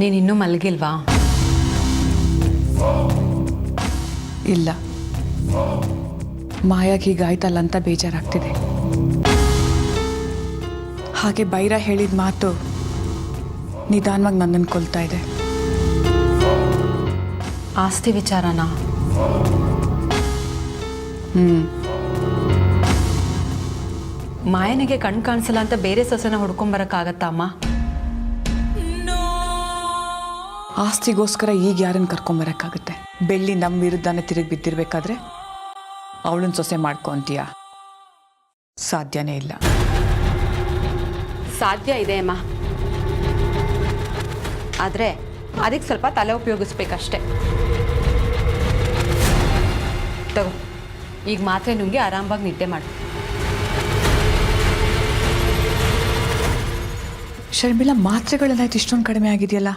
ನೀನಿನ್ನೂ ಮಲಗಿಲ್ವಾ? ಇಲ್ಲ, ಮಾಯಾಗಿ ಹೀಗಾಯ್ತಲ್ಲ ಅಂತ ಬೇಜಾರಾಗ್ತಿದೆ. ಹಾಗೆ ಬೈರ ಹೇಳಿದ ಮಾತು ನಿಧಾನವಾಗಿ ನನ್ನನ್ನು ಕೊಲ್ತಾ ಇದೆ. ಆಸ್ತಿ ವಿಚಾರನಾ? ಮಾಯನಿಗೆ ಕಣ್ ಕಾಣಿಸಲ್ಲ ಅಂತ ಬೇರೆ ಸೊಸೆನ ಹುಡ್ಕೊಂಬರಕ್ಕಾಗತ್ತಾ ಅಮ್ಮ? ಆಸ್ತಿಗೋಸ್ಕರ ಈಗ ಯಾರನ್ನು ಕರ್ಕೊಂಬರಕ್ಕಾಗುತ್ತೆ? ಬೆಳ್ಳಿ ನಮ್ಮ ವಿರುದ್ಧನೇ ತಿರುಗಿ ಬಿದ್ದಿರ್ಬೇಕಾದ್ರೆ ಅವಳನ್ನ ಸೊಸೆ ಮಾಡ್ಕೊಂತೀಯ? ಸಾಧ್ಯನೇ ಇಲ್ಲ. ಸಾಧ್ಯ ಇದೆ ಅಮ್ಮ, ಆದರೆ ಅದಕ್ಕೆ ಸ್ವಲ್ಪ ತಲೆ ಉಪಯೋಗಿಸ್ಬೇಕಷ್ಟೆ. ತಗೋ, ಈಗ ಮಾತ್ರೆ ನುಂಗಿ ಆರಾಮವಾಗಿ ನಿದ್ದೆ ಮಾಡು. ಶರ್ಮಿಳಾ, ಮಾತ್ರೆಗಳೆಲ್ಲ ಇಷ್ಟೊಂದು ಕಡಿಮೆ ಆಗಿದೆಯಲ್ಲ?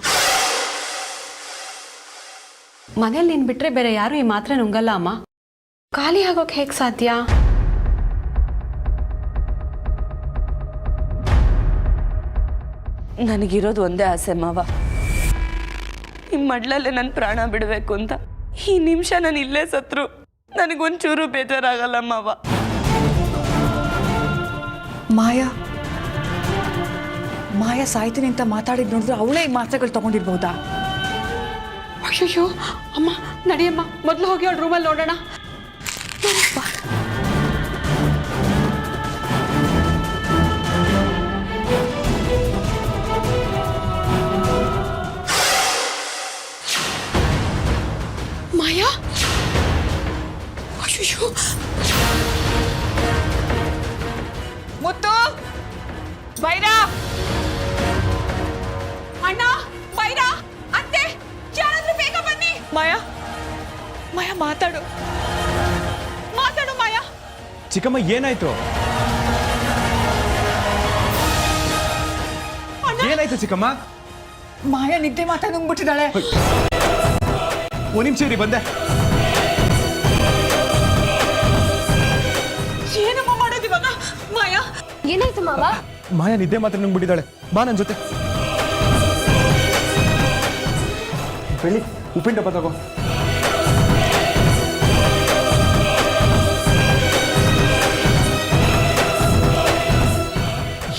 ಮನೇಲಿ ನೀನು ಬಿಟ್ಟರೆ ಬೇರೆ ಯಾರು ಈ ಮಾತ್ರೆ ನುಂಗಲ್ಲ ಅಮ್ಮ. ಖಾಲಿ ಆಗೋಕೆ ಹೇಗೆ ಸಾಧ್ಯ? ನನಗಿರೋದು ಒಂದೇ ಆಸೆ ಮಾವ, ನಿಮ್ಮ ಮಡ್ಲಲ್ಲೇ ನನ್ನ ಪ್ರಾಣ ಬಿಡಬೇಕು ಅಂತ. ಈ ನಿಮಿಷ ನಾನು ಇಲ್ಲೇ ಸತ್ರು ನನಗೊಂಚೂರು ಬೇಜಾರಾಗಲ್ಲ ಮಾವ. ಮಾಯಾ ಸಾಯ್ತೀನಿ ಅಂತ ಮಾತಾಡಿದ್ ನೋಡಿದ್ರೆ ಅವಳೇ ಈ ಮಾತ್ರೆಗಳು ತಗೊಂಡಿರ್ಬೋದಾ? ಅಯ್ಯೋ ಅಮ್ಮ, ನಡಿಯಮ್ಮ, ಮೊದಲು ಹೋಗಿ ಅವಳು ರೂಮಲ್ಲಿ ನೋಡೋಣ. ಮಾಯಾ, ಅಯ್ಯೋ ಮುತ್ತು, ಬೈರ, ಅಣ್ಣ, ಬೈರ, ಅತ್ತೆ, ಯಾರಾದ್ರೂ ಬೇಗ ಬನ್ನಿ. ಮಾಯಾ ಮಾತಾಡು ಮಾಯಾ. ಚಿಕ್ಕಮ್ಮ, ಏನಾಯ್ತು? ಏನಾಯ್ತು ಚಿಕ್ಕಮ್ಮ? ಮಾಯಾ ನಿದ್ದೆ ಮಾತಾ ನುಂಗ್ಬಿಟ್ಟಿದ್ದಾಳೆ. ಒಂದ್ ನಿಮಿಷ ಇರಿ, ಬಂದೆ. ಏನಮ್ಮ ಮಾಡೋದು ಇವಾಗ? ಮಾಯಾ, ಏನಾಯ್ತು ಮಾವ? ಮಾಯಾ ನಿದ್ದೆ ಮಾತ್ರ ನುಂಗ್ಬಿಟ್ಟಿದ್ದಾಳೆ. ಬಾ ನನ್ನ ಜೊತೆ. ಬೆಳ್ಳಿ, ಉಪ್ಪಿನ ಡಬ್ಬ ತಗೋ.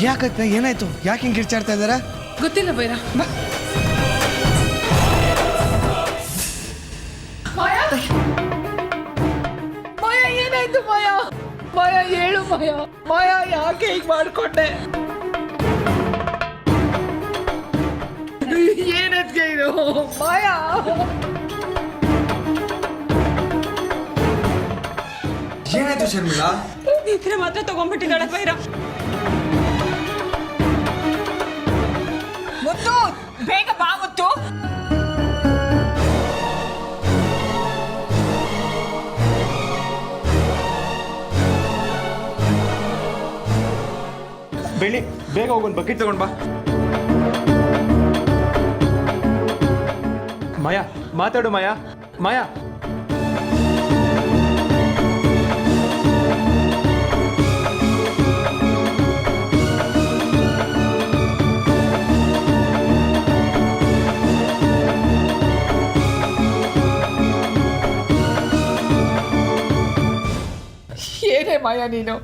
ಯಾಕತ್ತೆ, ಏನಾಯ್ತು? ಯಾಕೆ ಹಿಂಗೆ ಕಿರ್ಚಾಡ್ತಾ ಇದ್ದಾರಾ? ಗೊತ್ತಿಲ್ಲ ಬೈರ. ಮಾಯಾ, ಏನಾಯ್ತು ಮಾಯಾ? ಮಾಯಾ ಹೇಳು ಮಾಯಾ. ಮಾಯಾ, ಯಾಕೆ ಹೀಗೆ ಮಾಡ್ಕೊಂಡೆ? ಏನದ್ಗೆ ಇದು ಮಾಯಾ? ಏನಾಯ್ತು ಶರ್ಮಿಳಾ? ನಿದ್ರೆ ಮಾತ್ರ ತಗೊಂಡ್ಬಿಟ್ಟಿದ್ದಾಳೆ ಬೈರ. ಮುತ್ತು, ಬೇಗ ಬಾ ಮುತ್ತು. ಬೆಳ್ಳಿ, ಬೇಗ ಹೋಗೊಂದು ಬಕೆಟ್ ತಗೊಂಡ್ ಬಾ. ಮಾಯಾ, ಮಾತಾಡು ಮಾಯಾ. ಮಾಯಾ, ಏನೇ ಮಾಯಾ ನೀನು?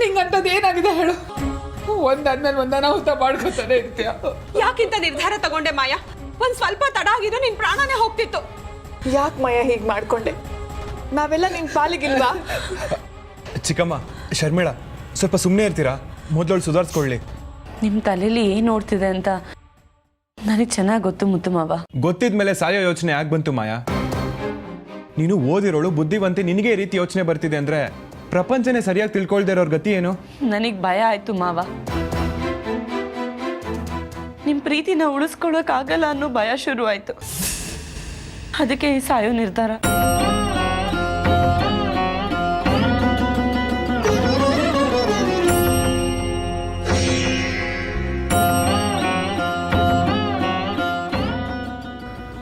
ನಿಂಗಂತದ್ದು ಏನಾಗಿದೆ ಹೇಳು? ಒಂದಾದ್ಮೇಲೆ ಒಂದ್ ಅನಾಹುತ ಮಾಡ್ಕೊತಾನೆ ಇರ್ತೀಯ. ಯಾಕಿಂತ ನಿರ್ಧಾರ ತಗೊಂಡೆ ಮಾಯಾ? ಒಂದ್ ಸ್ವಲ್ಪ ತಡ ಆಗಿದ್ರೆ ನಿನ್ ಪ್ರಾಣನೇ ಹೋಗ್ತಿತ್ತು. ಯಾಕೆ ಮಾಯಾ ಹೀಗೆ ಮಾಡ್ಕೊಂಡೆ? ನಾವೆಲ್ಲ ನಿನ್ ಪಾಲಿಗಿಲ್ವಾ? ಚಿಕ್ಕಮ್ಮ, ಶರ್ಮಿಳಾ, ಸ್ವಲ್ಪ ಸುಮ್ಮನೆ ಇರ್ತೀರಾ? ಮೊದಲು ಸುಧಾರಿಸ್ಕೊಳ್ಳಿ. ನಿಮ್ಮ ತಲೆಯಲ್ಲಿ ಏನು ಓಡ್ತಿದೆ ಅಂತ ನನಗೆ ಚೆನ್ನಾಗಿ ಗೊತ್ತು ಮುತ್ತು ಮಾವ. ಗೊತ್ತಿದ್ಮೇಲೆ ಸಾಯೋ ಯೋಚನೆ ಯಾಕೆ ಬಂತು ಮಾಯಾ? ನೀನು ಓದಿರೋಳು, ಬುದ್ಧಿವಂತೆ, ನಿನಗೆ ಈ ರೀತಿ ಯೋಚನೆ ಬರ್ತಿದೆ ಅಂದ್ರೆ ಪ್ರಪಂಚನೇ ಸರಿಯಾಗಿ ತಿಳ್ಕೊಳ್ದೇ ಇರೋರ್ ಗತಿ ಏನು? ನನಗೆ ಭಯ ಆಯ್ತು ಮಾವ. ನಿಮ್ಮ ಪ್ರೀತಿನ ಉಳಿಸ್ಕೊಳ್ಳೋಕ್ಕಾಗಲ್ಲ ಅನ್ನೋ ಭಯ ಶುರು ಆಯ್ತು. ಅದಕ್ಕೆ ಈ ಸಾಯೋ ನಿರ್ಧಾರ.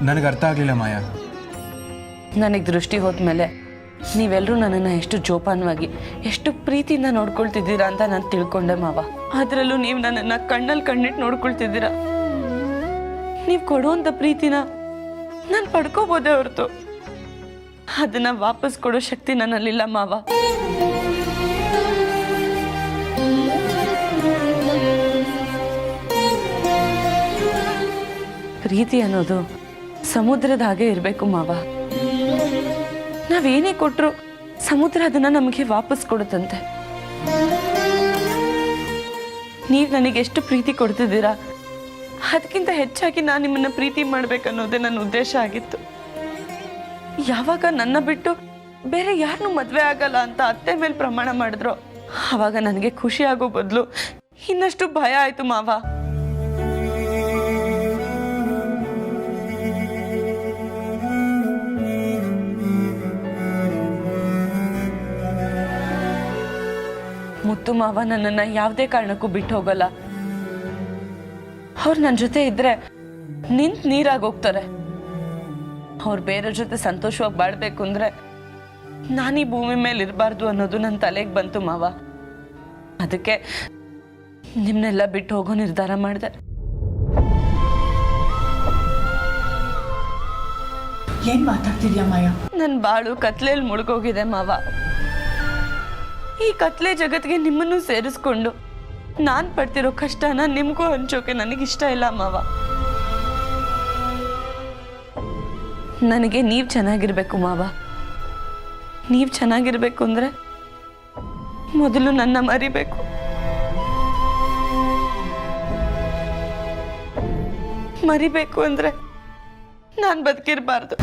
ನನಗೆ ಅರ್ಥ ಆಗಲಿಲ್ಲ ಮಾಯಾ. ನನಗೆ ದೃಷ್ಟಿ ಹೋದ್ಮೇಲೆ ನೀವೆಲ್ಲರೂ ನನ್ನನ್ನು ಎಷ್ಟು ಜೋಪಾನವಾಗಿ, ಎಷ್ಟು ಪ್ರೀತಿಯಿಂದ ನೋಡ್ಕೊಳ್ತಿದ್ದೀರಾ ಅಂತ ನಾನು ತಿಳ್ಕೊಂಡೆ ಮಾವ. ಅದರಲ್ಲೂ ನೀವು ನನ್ನನ್ನು ಕಣ್ಣಲ್ಲಿ ಕಣ್ಣಿಟ್ಟು ನೋಡ್ಕೊಳ್ತಿದ್ದೀರಾ. ನೀವು ಕೊಡುವಂಥ ಪ್ರೀತಿನ ನಾನು ಪಡ್ಕೋಬೋದೇ ಹೊರತು ಅದನ್ನ ವಾಪಸ್ ಕೊಡೋ ಶಕ್ತಿ ನನ್ನಲ್ಲಿಲ್ಲ ಮಾವ. ಪ್ರೀತಿ ಅನ್ನೋದು ಸಮುದ್ರದ ಹಾಗೆ ಇರಬೇಕು ಮಾವ. ನಾವೇನೇ ಕೊಟ್ಟರು ಸಮುದ್ರ ಅದನ್ನ ನಮಗೆ ವಾಪಸ್ ಕೊಡುತ್ತಂತೆ. ನೀವು ನನಗೆ ಎಷ್ಟು ಪ್ರೀತಿ ಕೊಡ್ತಿದ್ದೀರಾ ಅದಕ್ಕಿಂತ ಹೆಚ್ಚಾಗಿ ನಾನು ನಿಮ್ಮನ್ನ ಪ್ರೀತಿ ಮಾಡ್ಬೇಕನ್ನೋದೇ ನನ್ನ ಉದ್ದೇಶ ಆಗಿತ್ತು. ಯಾವಾಗ ನನ್ನ ಬಿಟ್ಟು ಬೇರೆ ಯಾರನ್ನೂ ಮದುವೆ ಆಗಲ್ಲ ಅಂತ ಅತ್ತೆ ಮೇಲೆ ಪ್ರಮಾಣ ಮಾಡಿದ್ರು ಆವಾಗ ನನಗೆ ಖುಷಿ ಆಗೋ ಬದಲು ಇನ್ನಷ್ಟು ಭಯ ಆಯ್ತು ಮಾವ. ಮುತ್ತು ಮಾವ ನನ್ನನ್ನ ಯಾವುದೇ ಕಾರಣಕ್ಕೂ ಬಿಟ್ಟು ಹೋಗಲ್ಲ. ಅವ್ರು ನನ್ನ ಜೊತೆ ಇದ್ರೆ ನಿಂತ್ ನೀರಾಗಿ ಹೋಗ್ತಾರೆ. ಅವ್ರು ಬೇರೆ ಜೊತೆ ಸಂತೋಷವಾಗಿ ಬಾಳ್ಬೇಕು ಅಂದ್ರೆ ನಾನೀ ಭೂಮಿ ಮೇಲೆ ಇರಬಾರ್ದು ಅನ್ನೋದು ನನ್ನ ತಲೆಗೆ ಬಂತು ಮಾವ. ಅದಕ್ಕೆ ನಿಮ್ನೆಲ್ಲ ಬಿಟ್ಟು ಹೋಗೋ ನಿರ್ಧಾರ ಮಾಡಿದೆ. ಏನ್ ಮಾತಾಡ್ತಿದ್ಯಾ ಮಾಯಾ? ನನ್ನ ಬಾಳು ಕತ್ಲೆಯಲ್ಲಿ ಮುಳುಗೋಗಿದೆ ಮಾವ. ಈ ಕತ್ಲೆ ಜಗತ್ತಿಗೆ ನಿಮ್ಮನ್ನು ಸೇರಿಸ್ಕೊಂಡು ನಾನು ಪಡ್ತಿರೋ ಕಷ್ಟನ ನಿಮಗೂ ಹಂಚೋಕೆ ನನಗಿಷ್ಟ ಇಲ್ಲ ಮಾವ. ನನಗೆ ನೀವು ಚೆನ್ನಾಗಿರ್ಬೇಕು ಮಾವ. ನೀವು ಚೆನ್ನಾಗಿರ್ಬೇಕು ಅಂದ್ರೆ ಮೊದಲು ನನ್ನ ಮರಿಬೇಕು. ಮರಿಬೇಕು ಅಂದ್ರೆ ನಾನು ಬದುಕಿರಬಾರ್ದು.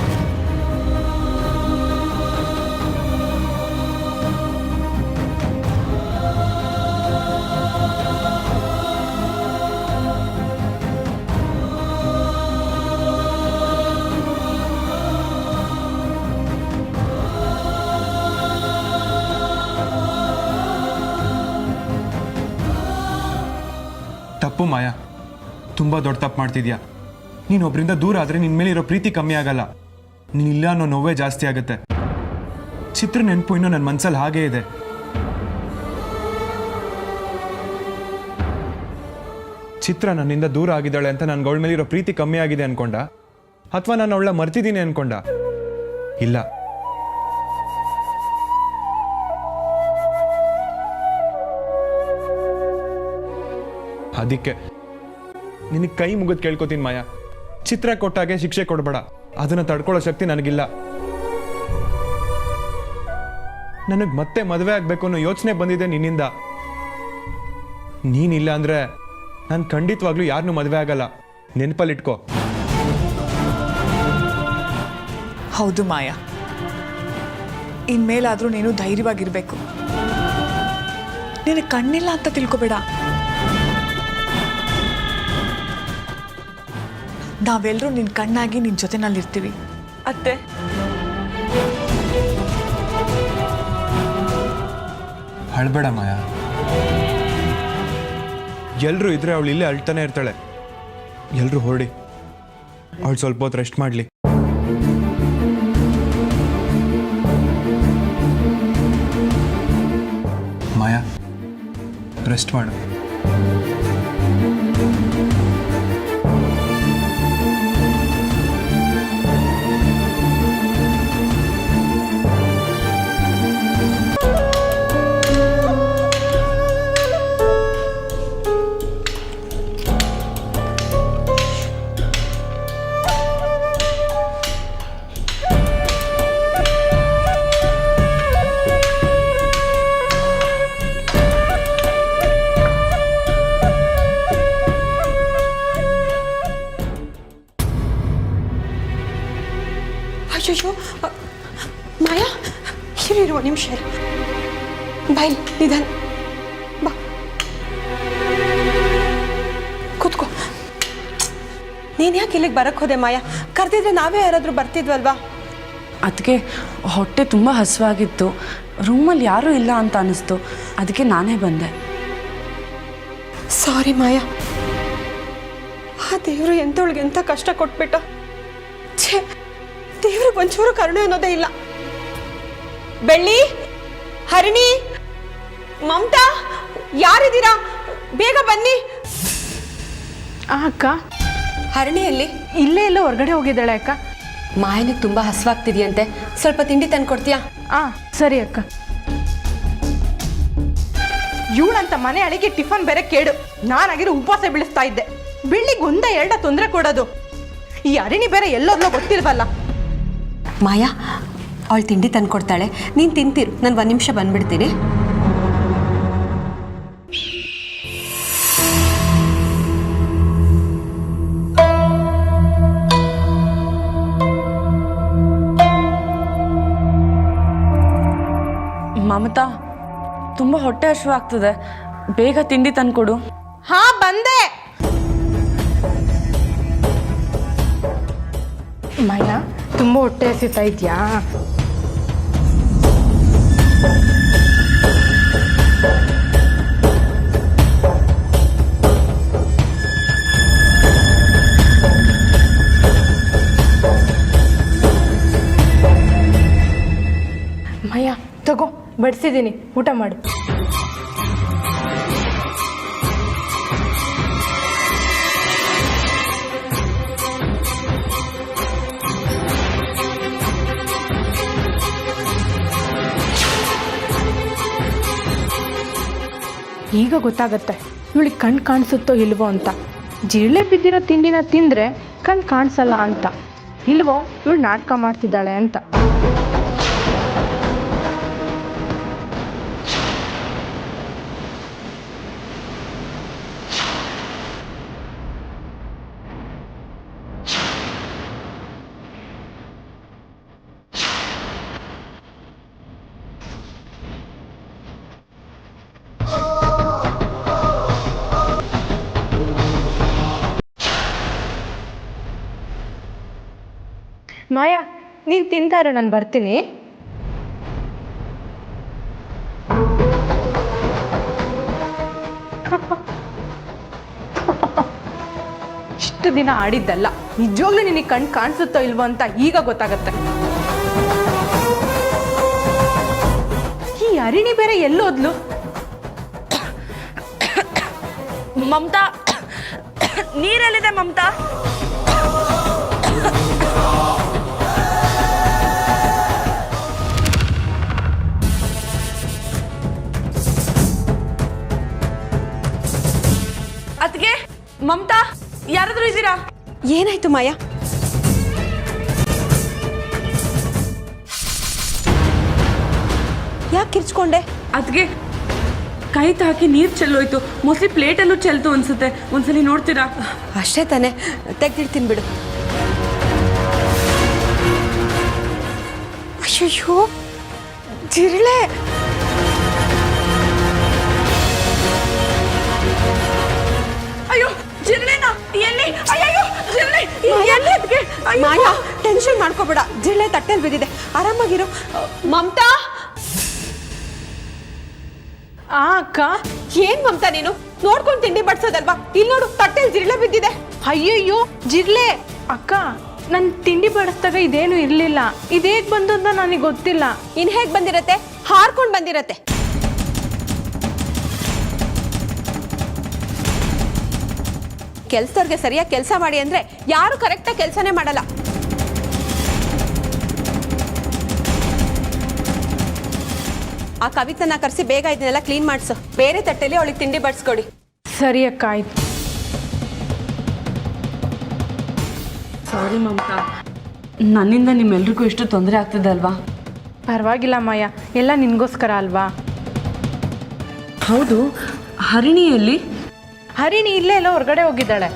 ತಪ್ಪು ಮಾಯಾ, ತುಂಬ ದೊಡ್ಡ ತಪ್ಪು ಮಾಡ್ತಿದ್ಯಾ. ನೀನು ಒಬ್ಬರಿಂದ ದೂರ ಆದರೆ ನಿನ್ನ ಮೇಲಿರೋ ಪ್ರೀತಿ ಕಮ್ಮಿ ಆಗಲ್ಲ, ನೀನಿಲ್ಲ ಅನ್ನೋ ನೋವೇ ಜಾಸ್ತಿ ಆಗುತ್ತೆ. ಚಿತ್ರ ನೆನಪು ಇನ್ನೂ ನನ್ನ ಮನಸ್ಸಲ್ಲಿ ಹಾಗೇ ಇದೆ. ಚಿತ್ರ ನನ್ನಿಂದ ದೂರ ಆಗಿದ್ದಾಳೆ ಅಂತ ನನಗೆ ಅವಳ ಮೇಲಿರೋ ಪ್ರೀತಿ ಕಮ್ಮಿ ಆಗಿದೆ ಅನ್ಕೊಂಡ, ಅಥವಾ ನಾನು ಅವಳ ಮರ್ತಿದ್ದೀನಿ ಅನ್ಕೊಂಡ? ಇಲ್ಲ, ಅದಕ್ಕೆ ನಿನಗೆ ಕೈ ಮುಗಿದು ಕೇಳ್ಕೊತೀನಿ ಮಾಯಾ, ಚಿತ್ರ ಕೊಟ್ಟಾಗೆ ಶಿಕ್ಷೆ ಕೊಡಬೇಡ. ಅದನ್ನು ತಡ್ಕೊಳ್ಳೋ ಶಕ್ತಿ ನನಗಿಲ್ಲ. ನನಗೆ ಮತ್ತೆ ಮದುವೆ ಆಗಬೇಕು ಅನ್ನೋ ಯೋಚನೆ ಬಂದಿದೆ ನಿನ್ನಿಂದ. ನೀನಿಲ್ಲ ಅಂದ್ರೆ ನಾನು ಖಂಡಿತವಾಗ್ಲೂ ಯಾರನ್ನೂ ಮದುವೆ ಆಗಲ್ಲ, ನೆನಪಲ್ಲಿಟ್ಕೋ. ಹೌದು ಮಾಯಾ, ಇನ್ಮೇಲಾದ್ರೂ ನೀನು ಧೈರ್ಯವಾಗಿರ್ಬೇಕು. ನಿನಗೆ ಕಣ್ಣಿಲ್ಲ ಅಂತ ತಿಳ್ಕೊಬೇಡ. ನಾವೆಲ್ಲರೂ ನಿನ್ನ ಕಣ್ಣಾಗಿ ನಿನ್ನ ಜೊತೆನಲ್ಲಿರ್ತೀವಿ. ಅತ್ತೆ, ಅಳ್ಬೇಡ ಮಾಯಾ. ಎಲ್ಲರೂ ಇದ್ರೆ ಅವಳು ಇಲ್ಲೇ ಅಳ್ತಾನೆ ಇರ್ತಾಳೆ. ಎಲ್ಲರೂ ಹೊರಡಿ, ಅವಳು ಸ್ವಲ್ಪ ಹೊತ್ತು ರೆಸ್ಟ್ ಮಾಡಲಿ. ಮಾಯಾ, ರೆಸ್ಟ್ ಮಾಡು. ಅಯ್ಯೋ ಮಾಯಾ, ಇರುವ ನಿಮಿಷ ಬಾಯ್, ನಿಧಾನ ಬಾ, ಕೂತ್ಕೋ. ನೀನು ಯಾಕೆ ಇಲ್ಲಿಗೆ ಬರಕ್ಕೆ ಹೋದೆ ಮಾಯಾ? ಕರೆದಿದ್ರೆ ನಾವೇ ಯಾರಾದರೂ ಬರ್ತಿದ್ವಲ್ವಾ? ಅದಕ್ಕೆ ಹೊಟ್ಟೆ ತುಂಬ ಹಸುವಾಗಿತ್ತು, ರೂಮಲ್ಲಿ ಯಾರೂ ಇಲ್ಲ ಅಂತ ಅನ್ನಿಸ್ತು, ಅದಕ್ಕೆ ನಾನೇ ಬಂದೆ. ಸಾರಿ ಮಾಯಾ, ಆ ದೇವರು ಎಂಥವಳಿಗೆ ಎಂಥ ಕಷ್ಟ ಕೊಟ್ಬಿಟ್ಟ. ಛೇ, ದೇವ್ರಿಗೆ ಒಂಚೂರು ಕರುಣೆ ಅನ್ನೋದೇ ಇಲ್ಲ. ಬೆಳ್ಳಿ, ಹರಿಣಿ, ಮಮತಾ, ಯಾರಿದ್ದೀರಾ? ಬೇಗ ಬನ್ನಿ. ಅಕ್ಕ, ಹರಣಿಯಲ್ಲಿ ಇಲ್ಲೇ ಎಲ್ಲೋ ಹೊರಗಡೆ ಹೋಗಿದ್ದಾಳೆ ಅಕ್ಕ. ಮಾಯನಿಗೆ ತುಂಬ ಹಸುವಾಗ್ತಿದೆಯಂತೆ, ಸ್ವಲ್ಪ ತಿಂಡಿ ತಂದು ಕೊಡ್ತೀಯಾ? ಸರಿ ಅಕ್ಕ. ಇವಳಂತ ಮನೆ ಅಳಿಗೆ ಟಿಫನ್ ಬೇರೆ ಕೇಡು. ನಾನಾಗಿರೋ ಉಪವಾಸ ಬೀಳಿಸ್ತಾ ಇದ್ದೆ. ಬೆಳ್ಳಿಗೆ ಒಂದ ಎರಡ ತೊಂದರೆ ಕೊಡೋದು. ಈ ಅರಿಣಿ ಬೇರೆ ಎಲ್ಲೋದ್ಲೋ ಗೊತ್ತಿಲ್ವಲ್ಲ. ಮಾಯಾ, ಅವಳು ತಿಂಡಿ ತಂದು ಕೊಡ್ತಾಳೆ, ನೀನು ತಿಂತೀರು, ನಾನು 1 ನಿಮಿಷ ಬಂದ್ಬಿಡ್ತೀನಿ. ಮಮತಾ, ತುಂಬ ಹೊಟ್ಟೆ ಹಸಿವಾಗ್ತದೆ, ಬೇಗ ತಿಂಡಿ ತಂದ್ಕೊಡು. ಹಾ, ಬಂದೆ. ಮಾಯಾ, ತುಂಬ ಹೊಟ್ಟೆ ಹಸಿತಾ ಇದೆಯಾ? ಮಾಯಾ, ತಗೋ, ಬಡಿಸಿದ್ದೀನಿ, ಊಟ ಮಾಡು. ಈಗ ಗೊತ್ತಾಗತ್ತೆ ಇವಳಿಗೆ ಕಣ್ಣು ಕಾಣಿಸುತ್ತೋ ಇಲ್ವೋ ಅಂತ. ಜಿರಳೆ ಬಿದ್ದಿರೋ ತಿಂಡಿನ ತಿಂದರೆ ಕಣ್ಣು ಕಾಣಿಸಲ್ಲ ಅಂತ. ಇಲ್ವೋ ಇವಳು ನಾಟಕ ಮಾಡ್ತಿದ್ದಾಳೆ ಅಂತ. ಮಾಯಾ, ನೀನು ತಿಂತಾರೋ, ನಾನು ಬರ್ತೀನಿ. ಇಷ್ಟು ದಿನ ಆಡಿದ್ದಲ್ಲ, ನಿಜವಾಗ್ಲೂ ನಿನಗೆ ಕಣ್ಣು ಕಾಣಿಸುತ್ತೋ ಇಲ್ವೋ ಅಂತ ಈಗ ಗೊತ್ತಾಗತ್ತೆ. ಈ ಅರಿಣಿ ಬೇರೆ ಎಲ್ಲೋದ್ಲು? ಮಮತಾ, ನೀರೆಲ್ಲಿದೆ ಮಮತಾ? ಅದ್ಗೆ ಮಮತಾ, ಯಾರಾದ್ರೂ ಇದ್ದೀರಾ? ಏನಾಯ್ತು ಮಾಯಾ? ಯಾಕೆ ಕಿರ್ಚ್ಕೊಂಡೆ? ಅದ್ಗೆ ಕೈ ತಾಕಿ ನೀರು ಚೆಲ್ಲೋಯ್ತು, ಮೋಸ್ಟ್ಲಿ ಪ್ಲೇಟಲ್ಲೂ ಚೆಲ್ತು ಅನ್ಸುತ್ತೆ. ಒಂದ್ಸಲಿ ನೋಡ್ತೀರಾ? ಅಷ್ಟೇ ತಾನೆ, ತೆಗ್ದಿಡ್ತೀನಿ ಬಿಡು. ಅಯ್ಯೋ, ಜಿರಳೆ! ಅಯ್ಯೋ, ಜಿರಳೆನಾ? ಎಲ್ಲಿ? ಅಯ್ಯೋ, ಜಿರಳೆ ಎಲ್ಲಿ? ಅದ್ಗೆ ಮಾಯಾ, ಟೆನ್ಷನ್ ಮಾಡ್ಕೋಬೇಡ, ಜಿರಳೆ ತಟ್ಟೆಲ್ ಬಿದ್ದಿದೆ, ಆರಾಮಾಗಿರು. ಮಮತಾ! ಅಕ್ಕ, ಏನ್ ಮಮತಾ ನೀನು? ನೋಡ್ಕೊಂಡು ತಿಂಡಿ ಬಡ್ಸೋದಲ್ವಾ? ಇಲ್ಲಿ ನೋಡು, ತಟ್ಟೆಲ್ ಜಿರಳೆ ಬಿದ್ದಿದೆ. ಅಯ್ಯಯ್ಯೋ, ಜಿರ್ಲೆ! ಅಕ್ಕ, ನನ್ನ ತಿಂಡಿ ಬಡಿಸ್ದಾಗ ಇದೇನು ಇರಲಿಲ್ಲ. ಇದೇಗ್ ಬಂದು ಅಂತ ನನಗೆ ಗೊತ್ತಿಲ್ಲ. ಇನ್ ಹೇಗ್ ಬಂದಿರತ್ತೆ? ಹಾರ್ಕೊಂಡು ಬಂದಿರತ್ತೆ. ಕೆಲ್ಸದವ್ರಿಗೆ ಸರಿಯಾಗಿ ಕೆಲಸ ಮಾಡಿ ಅಂದ್ರೆ ಯಾರು ಕರೆಕ್ಟಾಗಿ ಕೆಲಸನೇ ಮಾಡಲ್ಲ. ಆ ಕವಿತನ ಕರೆಸಿ ಬೇಗ ಇದನ್ನೆಲ್ಲ ಕ್ಲೀನ್ ಮಾಡಿಸು. ಬೇರೆ ತಟ್ಟೆಲಿ ಅವಳಿಗೆ ತಿಂಡಿ ಬಡಿಸ್ಕೊಡಿ. ಸರಿ ಅಕ್ಕ, ಆಯ್ತು. ಸಾರಿ ಮಮತಾ, ನನ್ನಿಂದ ನಿಮ್ಮೆಲ್ರಿಗೂ ಇಷ್ಟು ತೊಂದರೆ ಆಗ್ತಿದೆ ಅಲ್ವಾ? ಪರವಾಗಿಲ್ಲ ಮಾಯಾ, ಎಲ್ಲ ನಿನ್ಗೋಸ್ಕರ ಅಲ್ವಾ? ಹೌದು, ಹರಿಣಿಯಲ್ಲಿ? ಹರಿಣಿ ಇಲ್ಲೇ ಎಲ್ಲ ಹೊರಗಡೆ ಹೋಗಿದ್ದಾಳೆ.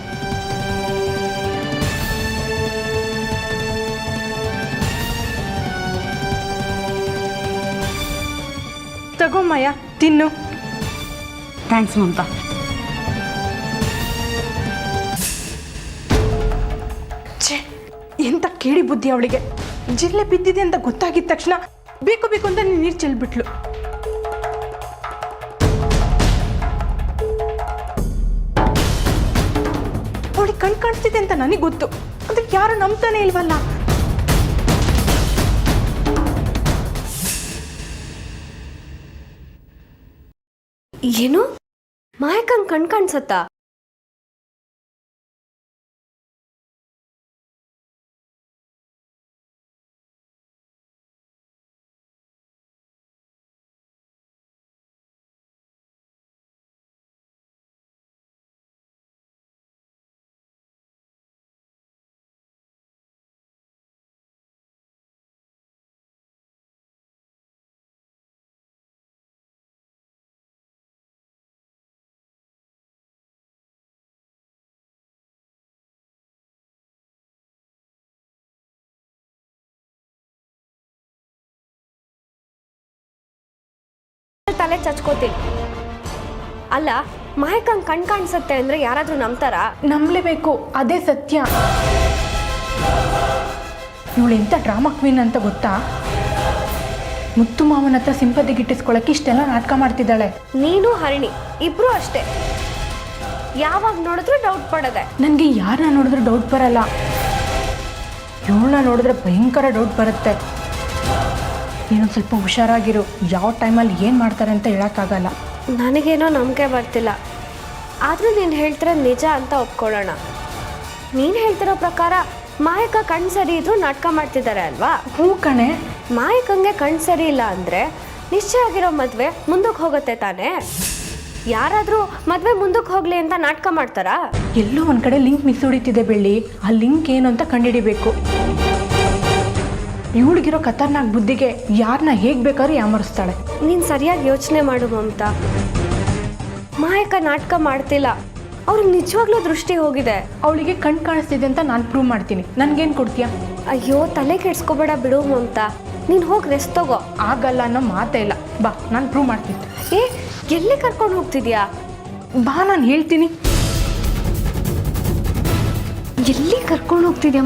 ತಗೋ ಮಾಯಾ, ತಿನ್ನು. ಥ್ಯಾಂಕ್ಸ್ ಮಮತಾ. ಛೇ, ಎಂತ ಕೇಳಿ ಬುದ್ಧಿ ಅವಳಿಗೆ. ಜಿರಳೆ ಬಿದ್ದಿದೆ ಅಂತ ಗೊತ್ತಾಗಿದ ತಕ್ಷಣ ಬೇಕು ಬೇಕು ಅಂತ ನೀರು ಚೆಲ್ಬಿಟ್ಲು. ಅವಳಿಗೆ ಕಣ್ ಕಾಣಿಸ್ತಿದೆ ಅಂತ ನನಗೆ ಗೊತ್ತು, ಅದಕ್ಕೆ ಯಾರು ನಂಬ್ತಾನೆ ಇಲ್ವಲ್ಲ. ಏನು? ಮಾಯಕ್ಕಂಗ್ ಕಣ್ ಕಾಣಿಸತ್ತಾ? ತಲೆ ಚಚ್ಕೋತೀನಿ. ಅಲ್ಲ, ಮಾಯಕ್ಕಂಗೆ ಕಣ್ ಕಾಣಿಸುತ್ತೆ ಅಂದರೆ ಯಾರಾದರೂ ನಂಬ್ತಾರಾ? ನಂಬಲೇಬೇಕು, ಅದೇ ಸತ್ಯ. ಇವಳು ಎಂಥ ಡ್ರಾಮಾ ಕ್ವೀನ್ ಅಂತ ಗೊತ್ತಾ? ಮುತ್ತು ಮಾವನ ಹತ್ರ ಸಿಂಪತಿ ಗಿಟ್ಟಿಸ್ಕೊಳಕ್ಕೆ ಇಷ್ಟೆಲ್ಲ ನಾಟಕ ಮಾಡ್ತಿದ್ದಾಳೆ. ನೀನು ಹರಿಣಿ ಇಬ್ರು ಅಷ್ಟೇ, ಯಾವಾಗ ನೋಡಿದ್ರು ಡೌಟ್ ಪಡೋದೆ. ನನಗೆ ಯಾರನ್ನ ನೋಡಿದ್ರೆ ಡೌಟ್ ಬರಲ್ಲ, ಇವಳನ್ನ ನೋಡಿದ್ರೆ ಭಯಂಕರ ಡೌಟ್ ಬರುತ್ತೆ. ನೀನು ಸ್ವಲ್ಪ ಹುಷಾರಾಗಿರು, ಯಾವ ಟೈಮಲ್ಲಿ ಏನು ಮಾಡ್ತಾರೆ ಅಂತ ಹೇಳೋಕ್ಕಾಗಲ್ಲ. ನನಗೇನೋ ನಂಬಿಕೆ ಬರ್ತಿಲ್ಲ, ಆದರೂ ನೀನು ಹೇಳ್ತಿರೋ ನಿಜ ಅಂತ ಒಪ್ಕೊಳ್ಳೋಣ. ನೀನು ಹೇಳ್ತಿರೋ ಪ್ರಕಾರ ಮಾಯಕ್ಕ ಕಣ್ಣು ಸರಿ ಇದ್ರೂ ನಾಟಕ ಮಾಡ್ತಿದ್ದಾರೆ ಅಲ್ವಾ? ಹ್ಞೂ ಕಣೆ. ಮಾಯಕ್ಕಂಗೆ ಕಣ್ಣು ಸರಿ ಇಲ್ಲ ಅಂದರೆ ನಿಶ್ಚಯ ಆಗಿರೋ ಮದುವೆ ಮುಂದಕ್ಕೆ ಹೋಗುತ್ತೆ ತಾನೇ? ಯಾರಾದರೂ ಮದುವೆ ಮುಂದಕ್ಕೆ ಹೋಗಲಿ ಅಂತ ನಾಟಕ ಮಾಡ್ತಾರಾ? ಎಲ್ಲೋ ಒಂದು ಕಡೆ ಲಿಂಕ್ ಮಿಸ್ ಹೊಡಿತಿದೆ ಬೆಳ್ಳಿ. ಆ ಲಿಂಕ್ ಏನು ಅಂತ ಕಂಡುಹಿಡಿಬೇಕು. ಇವಳಿಗಿರೋ ಖತರ್ನಾಕ್ ಬುದ್ಧಿಗೆ ಯಾರನ್ನ ಹೇಗೆ ಬೇಕಾದ್ರೂ ಯಾಮರಿಸ್ತಾಳೆ. ನೀನು ಸರಿಯಾಗಿ ಯೋಚನೆ ಮಾಡು ಮಮತಾ. ಮಾಯಕ್ಕ ನಾಟಕ ಮಾಡ್ತಿಲ್ಲ, ಅವ್ರಿಗೆ ನಿಜವಾಗ್ಲೂ ದೃಷ್ಟಿ ಹೋಗಿದೆ. ಅವಳಿಗೆ ಕಣ್ ಕಾಣಿಸ್ತಿದೆ ಅಂತ ನಾನು ಪ್ರೂವ್ ಮಾಡ್ತೀನಿ. ನನಗೇನು ಕೊಡ್ತೀಯಾ? ಅಯ್ಯೋ ತಲೆ ಕೆಡ್ಸ್ಕೊಬೇಡ ಬಿಡು ಮಮತಾ, ನೀನು ಹೋಗಿ ರೆಸ್ಟ್ ತಗೋ. ಆಗಲ್ಲ ಅನ್ನೋ ಮಾತೇ ಇಲ್ಲ. ಬಾ, ನಾನು ಪ್ರೂವ್ ಮಾಡ್ತೀನಿ. ಏ, ಎಲ್ಲಿ ಕರ್ಕೊಂಡು ಹೋಗ್ತಿದ್ಯಾ? ಬಾ, ನಾನು ಹೇಳ್ತೀನಿ. ಎಲ್ಲಿ ಕರ್ಕೊಂಡು ಹೋಗ್ತಿದ್ಯಾ?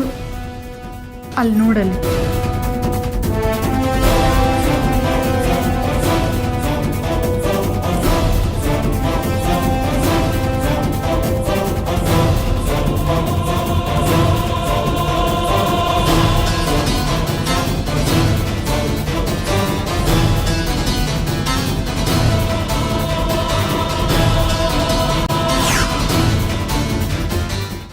ಅಲ್ಲಿ ನೋಡಲ್ಲಿ